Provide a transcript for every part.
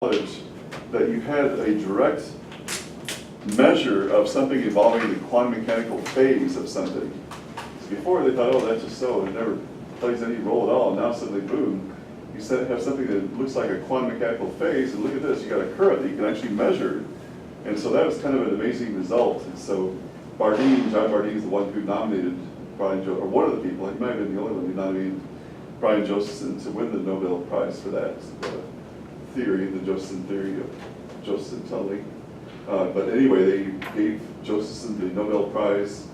knowledge that you had a direct measure of something involving the quantum mechanical phase of something. Before they thought, oh, that's just so, and it never plays any role at all, and now suddenly, boom, you have something that looks like a quantum mechanical phase, and look at this, you got a current that you can actually measure. And so that was kind of an amazing result. And so John Bardeen is the one who nominated Brian Josephson, or one of the people, he might have been the only one who nominated Brian Josephson to win the Nobel Prize for that theory, the Josephson theory of Josephson tunneling. But anyway, they gave Josephson the Nobel Prize,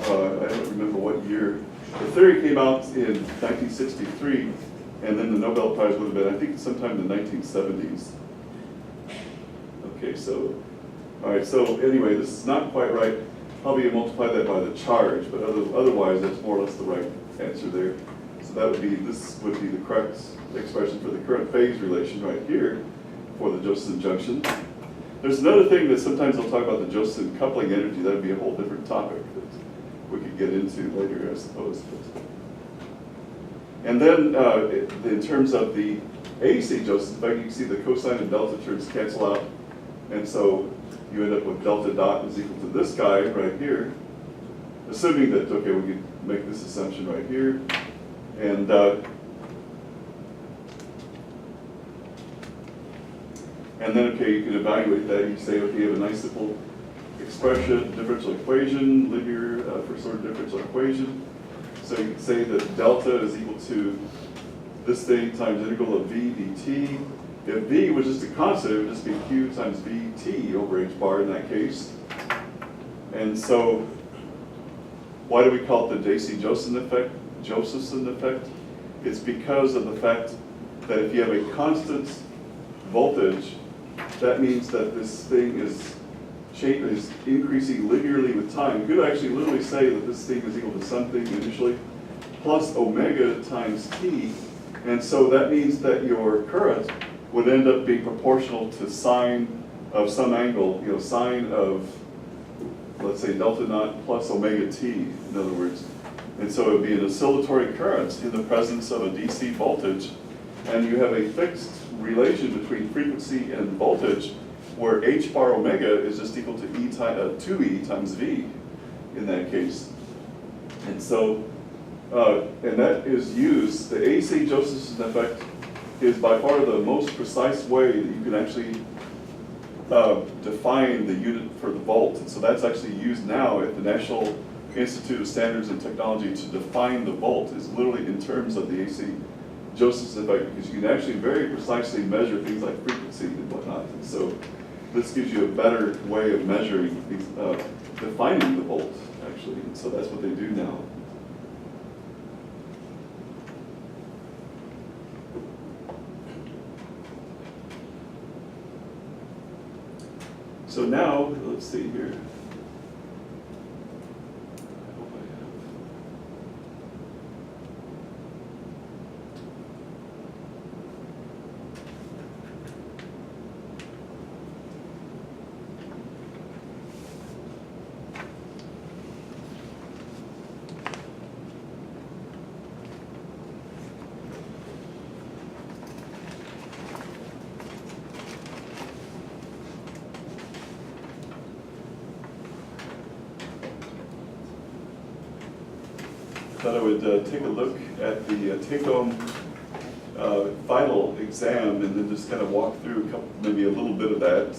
I don't remember what year. The theory came out in 1963, and then the Nobel Prize would have been, I think, sometime in the 1970s. Okay, so, all right, so anyway, this is not quite right. Probably multiply that by the charge, but otherwise that's more or less the right answer there. So that would be, this would be the correct expression for the current phase relation right here for the Josephson junction. There's another thing that sometimes they'll talk about the Josephson coupling energy. That would be a whole different topic that we could get into later, I suppose. And then in terms of the AC Josephson effect, you can see the cosine and delta terms cancel out. And so you end up with delta dot is equal to this guy right here, assuming that, okay, we can make this assumption right here. And then, okay, you can evaluate that. You say, okay, you have a nice simple expression, differential equation, linear first order differential equation. So you can say that delta is equal to this thing times integral of v dt. If v was just a constant, it would just be q times vt over h bar in that case. And so, why do we call it the Josephson effect? It's because of the fact that if you have a constant voltage, that means that this thing is increasing linearly with time. You could actually literally say that this thing is equal to something initially plus omega times t. And so that means that your current would end up being proportional to sine of some angle, sine of, let's say, delta naught plus omega t, in other words. And so it would be an oscillatory current in the presence of a DC voltage, and you have a fixed relation between frequency and voltage where h bar omega is just equal to 2e times v in that case. And so, and that is used, the AC Josephson effect is by far the most precise way that you can actually define the unit for the volt. And so that's actually used now at the National Institute of Standards and Technology to define the volt, is literally in terms of the AC Josephson effect, because you can actually very precisely measure things like frequency and whatnot. And so this gives you a better way of measuring, defining the volt, actually. And so that's what they do now. So now, let's see here. I thought I would take a look at the take-home final exam and then just kind of walk through maybe a little bit of that.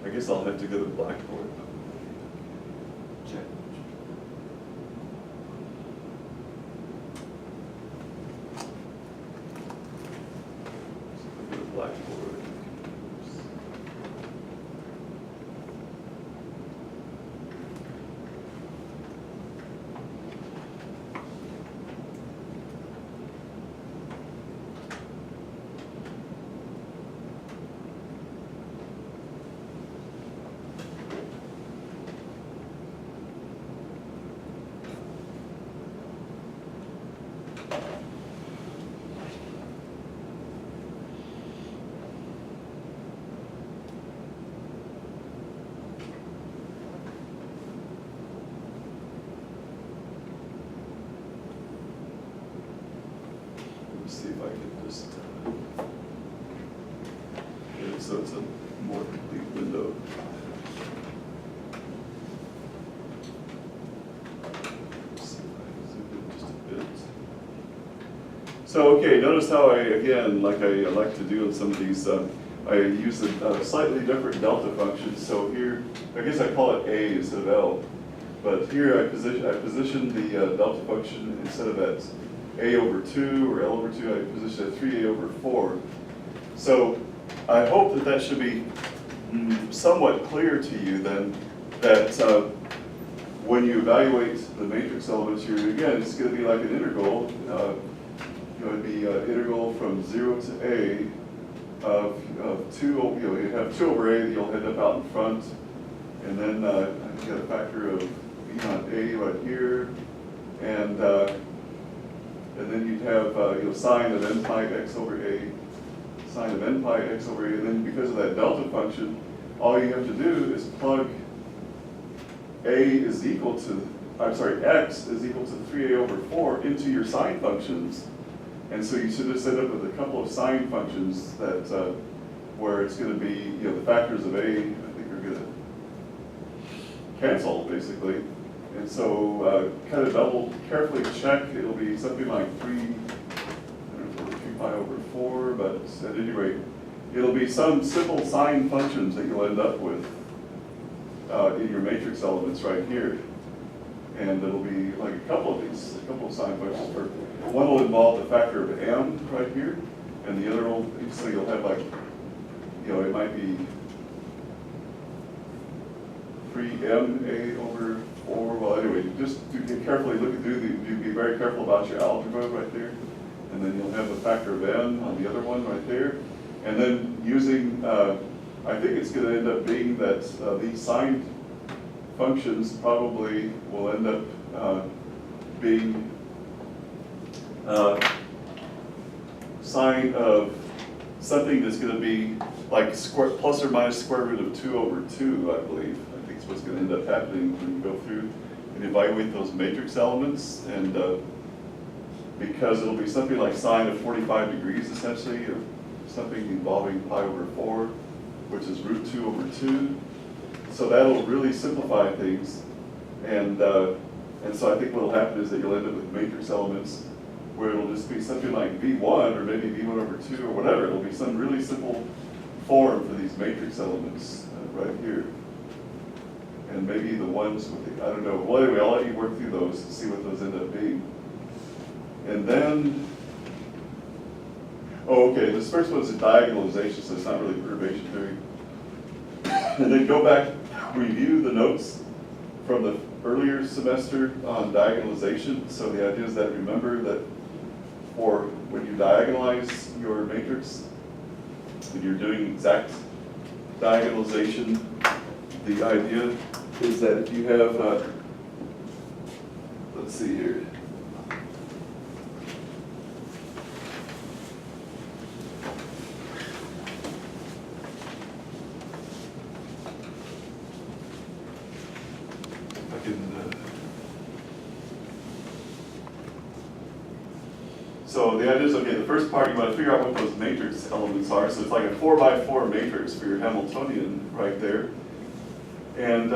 I guess I'll have to go to the blackboard. Check. Go to the blackboard. I can just, get it so it's a more complete window. Let's see if I can zoom in just a bit. So, okay, notice how again, like I like to do in some of these, I use a slightly different delta function. So here, I guess I call it A instead of L. But here I position the delta function instead of at A over 2 or L over 2, I position at 3A over 4. So I hope that that should be somewhat clear to you then, that when you evaluate the matrix elements here, again, it's going to be like an integral. It would be integral from 0 to A of 2, you have 2 over A that you'll end up out in front, and then you got a factor of B naught A right here, and then you'd have sine of n pi x over A, sine of n pi x over A, and then because of that delta function, all you have to do is plug A is equal to, x is equal to 3A over 4 into your sine functions. And so you should just end up with a couple of sine functions that, where it's going to be, the factors of A, I think are going to cancel, basically. And so kind of double, carefully check, it'll be something like 3 pi over 4, but at any rate, it'll be some simple sine functions that you'll end up with in your matrix elements right here. And it'll be like a couple of sine functions. One will involve the factor of m right here, and the other will, so you'll have like, it might be 3ma over 4. Well, anyway, just carefully look through be very careful about your algebra right there. And then you'll have the factor of n on the other one right there. And then using, I think it's going to end up being that these sine functions probably will end up being sine of something that's going to be like plus or minus square root of 2 over 2, I believe. I think is what's going to end up happening when you go through and evaluate those matrix elements. And because it'll be something like sine of 45 degrees, essentially, or something involving pi over 4, which is root 2 over 2. So that'll really simplify things. And so I think what will happen is that you'll end up with matrix elements where it'll just be something like V1 or maybe V1 over 2 or whatever. It'll be some really simple form for these matrix elements right here. And maybe the ones with the, I don't know. Well, anyway, I'll let you work through those and see what those end up being. And then, okay, this first one's a diagonalization, so it's not really perturbation theory. And then go back, review the notes from the earlier semester on diagonalization. So the idea is that remember that for when you diagonalize your matrix, when you're doing exact diagonalization, the idea is that if you have, let's see here. So the idea is, okay, the first part, you want to figure out what those matrix elements are. So it's like a 4x4 matrix for your Hamiltonian right there. And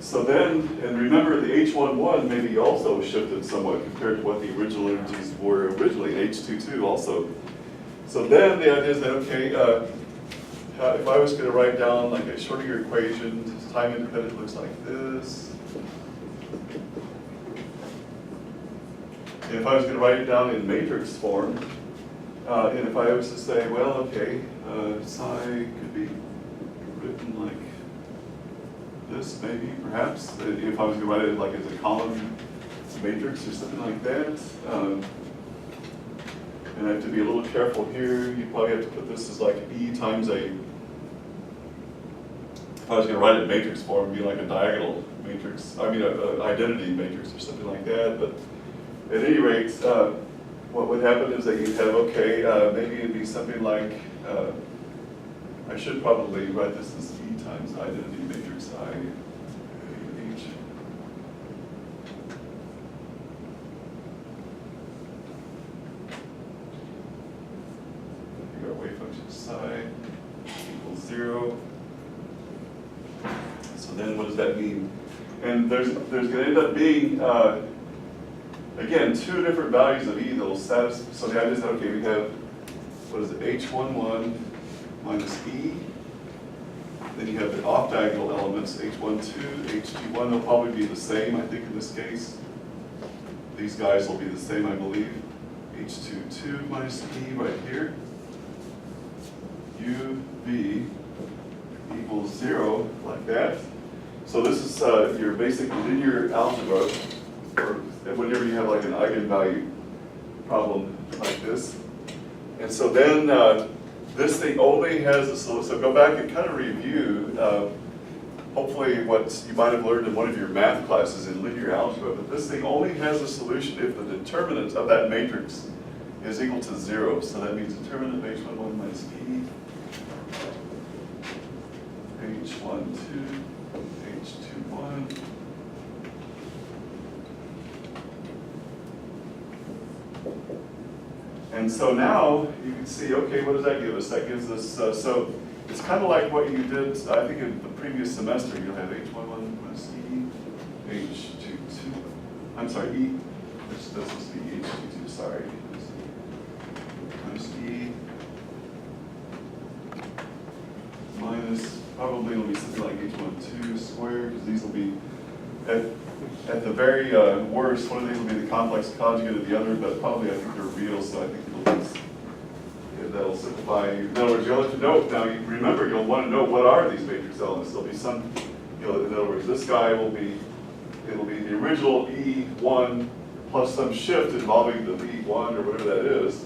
so then, and remember the H11 maybe also shifted somewhat compared to what the original energies were originally, H22 also. So then the idea is that, okay, if I was going to write down like a Schrodinger equation, time independent looks like this. And if I was going to write it down in matrix form, and if I was to say, well, okay, psi could be written like this, maybe, perhaps, if I was going to write it like as a column matrix or something like that. And I have to be a little careful here. You probably have to put this as like E times a, if I was going to write it in matrix form, it'd be like a diagonal matrix, I mean, an identity matrix or something like that. But at any rate, what would happen is that you'd have, okay, maybe it'd be something like, I should probably write this as E times identity matrix I, H. that mean? And there's going to end up being, again, two different values of E that will satisfy. So the idea is that, okay, we have, what is it, H11 minus E. Then you have the off-diagonal elements, H12, H21. They'll probably be the same, I think, in this case. These guys will be the same, I believe. H22 minus E right here. UV equals 0, like that. So this is your basic linear algebra, or whenever you have like an eigenvalue problem like this. And so then this thing only has a solution. So go back and kind of review, hopefully what you might have learned in one of your math classes in linear algebra, but this thing only has a solution if the determinant of that matrix is equal to 0. So that means determinant of H11 minus E, H12, H21. And so now you can see, okay, what does that give us? That gives us, so it's kind of like what you did, I think, in the previous semester. You'll have H11 minus E, H22, I'm sorry, E, this must be H22, sorry. Minus E, minus, probably it'll be something like H12 squared, because these will be, at the very worst, one of these will be the complex conjugate of the other, but probably I think they're real, so I think that'll simplify. In other words, you'll have to know, now you remember, you'll want to know what are these matrix elements. There'll be some, in other words, this guy will be, it'll be the original E1 plus some shift involving the V1 or whatever that is.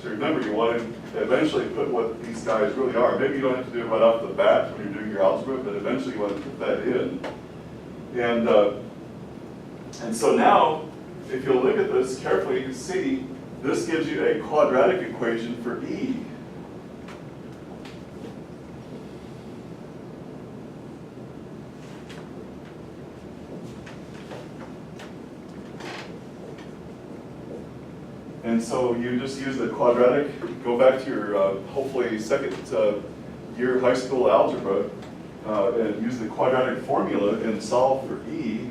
So remember, you want to eventually put what these guys really are. Maybe you don't have to do it right off the bat when you're doing your algebra, but eventually you want to put that in. And so now, if you'll look at this carefully, you can see this gives you a quadratic equation for E. And so you just use the quadratic, go back to your hopefully second year high school algebra, and use the quadratic formula and solve for E.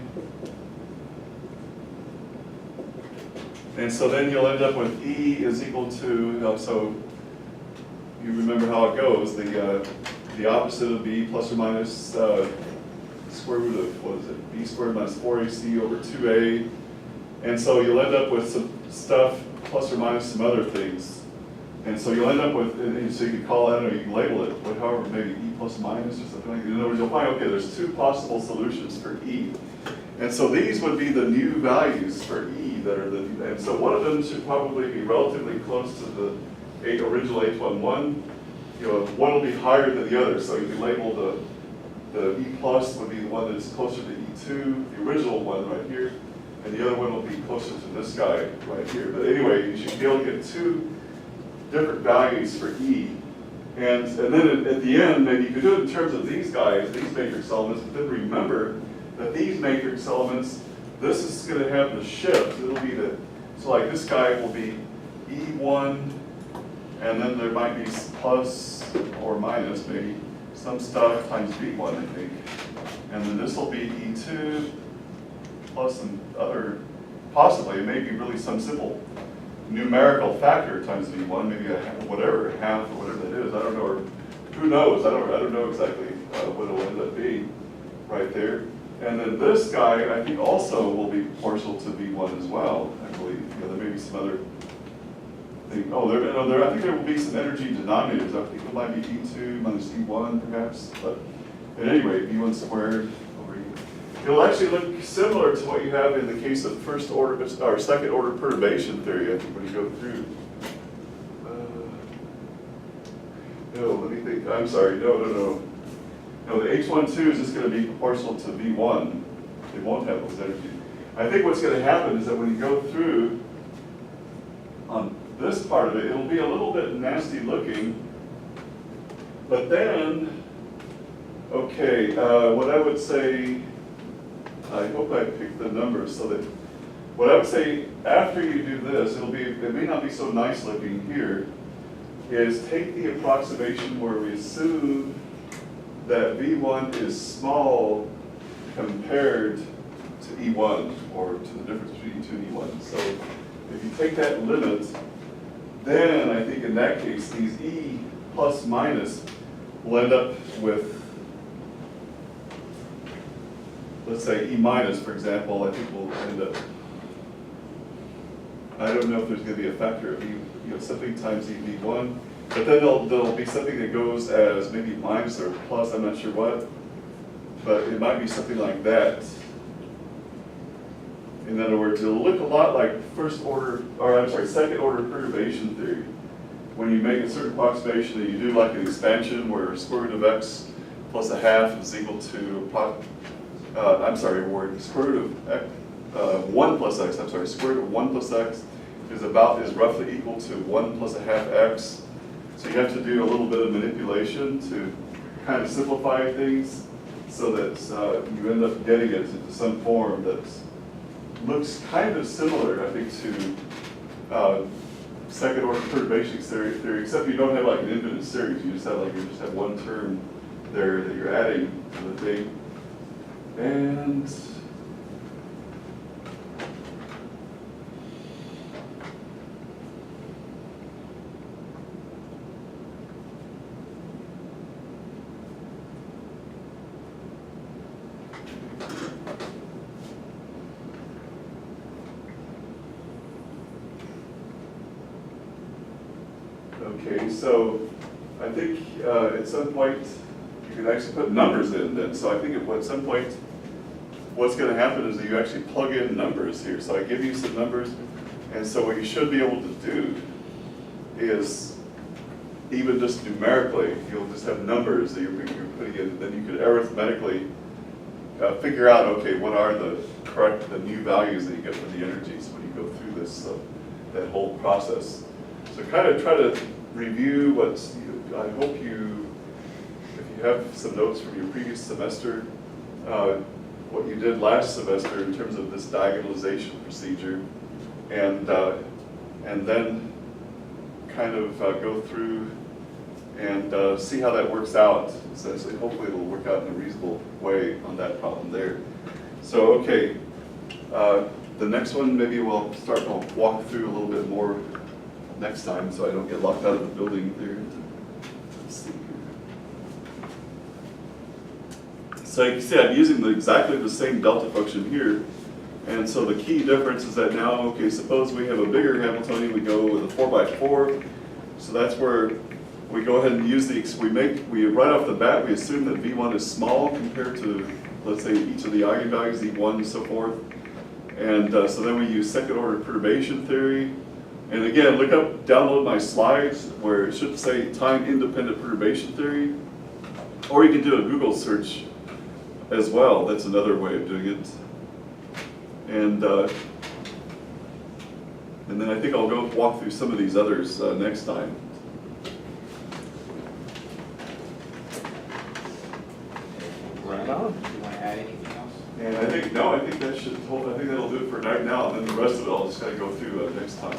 And so then you'll end up with E is equal to, so you remember how it goes, the opposite of B plus or minus square root of, what is it, B squared minus 4AC over 2A. And so you'll end up with some stuff plus or minus some other things. And so you'll end up with, and so you can call that, or you can label it, however, maybe E plus minus or something like that. In other words, you'll find, okay, there's two possible solutions for E. And so these would be the new values for E that are the, and so one of them should probably be relatively close to the original H11. You know, one will be higher than the other, so you can label the E plus would be the one that's closer to E2, the original one right here, and the other one will be closer to this guy right here. But anyway, you should be able to get two different values for E. And then at the end, maybe you could do it in terms of these guys, these matrix elements, but then remember that these matrix elements, this is going to have the shift. It'll be the, so like this guy will be E1, and then there might be plus or minus maybe some stuff times V1, I think. And then this will be E2 plus some other, possibly, it may be really some simple numerical factor times V1, maybe a whatever, half or whatever that is. I don't know, or who knows? I don't know exactly what it'll end up being right there. And then this guy, I think, also will be proportional to V1 as well, I believe. You know, there may be some other thing. Oh, I think there will be some energy denominators. I think it might be E2 minus E1, perhaps. But at any rate, V1 squared over E. It'll actually look similar to what you have in the case of first order or second order perturbation theory, I think, when you go through. No, let me think. I'm sorry. No. No, the H12 is just going to be proportional to V1. It won't have those energy. I think what's going to happen is that when you go through on this part of it, it'll be a little bit nasty looking. But then, okay, what I would say, I hope I picked the numbers so that, what I would say after you do this, it may not be so nice looking here, is take the approximation where we assume that V1 is small compared to E1, or to the difference between E2 and E1. So if you take that limit, then I think in that case, these E plus minus will end up with, let's say E minus, for example, I think will end up, I don't know if there's going to be a factor of E, something times EV1, but then there'll be something that goes as maybe minus or plus, I'm not sure what, but it might be something like that. In other words, it'll look a lot like second order perturbation theory. When you make a certain approximation and you do like an expansion where square root of x plus a half is equal to, where square root of 1 plus x, square root of 1 plus x is roughly equal to 1 plus a half x. So you have to do a little bit of manipulation to kind of simplify things so that you end up getting it into some form that looks kind of similar, I think, to second order perturbation theory, except you don't have like an infinite series. You just have one term there that you're adding to the thing. And okay, so I think at some point you can actually put numbers in then. So I think at some point what's going to happen is that you actually plug in numbers here. So I give you some numbers, and so what you should be able to do is even just numerically, you'll just have numbers that you're putting in, then you could arithmetically figure out, okay, what are the new values that you get for the energies when you go through this, that whole process. So kind of try to review I hope if you have some notes from your previous semester, what you did last semester in terms of this diagonalization procedure, and then kind of go through and see how that works out. Essentially, hopefully it'll work out in a reasonable way on that problem there. So, okay, the next one maybe we'll walk through a little bit more next time so I don't get locked out of the building there. Let's see here. So you can see I'm using exactly the same delta function here. And so the key difference is that now, okay, suppose we have a bigger Hamiltonian, we go with a 4x4. So that's where we go ahead and use right off the bat, we assume that V1 is small compared to, let's say, each of the eigenvalues, E1 and so forth. And so then we use second order perturbation theory. And again, download my slides where it should say time independent perturbation theory. Or you can do a Google search as well. That's another way of doing it. And then I think I'll go walk through some of these others next time. Right on. Do you want to add anything else? And I think that'll do it for right now. And then the rest of it I'll just kind of go through next time.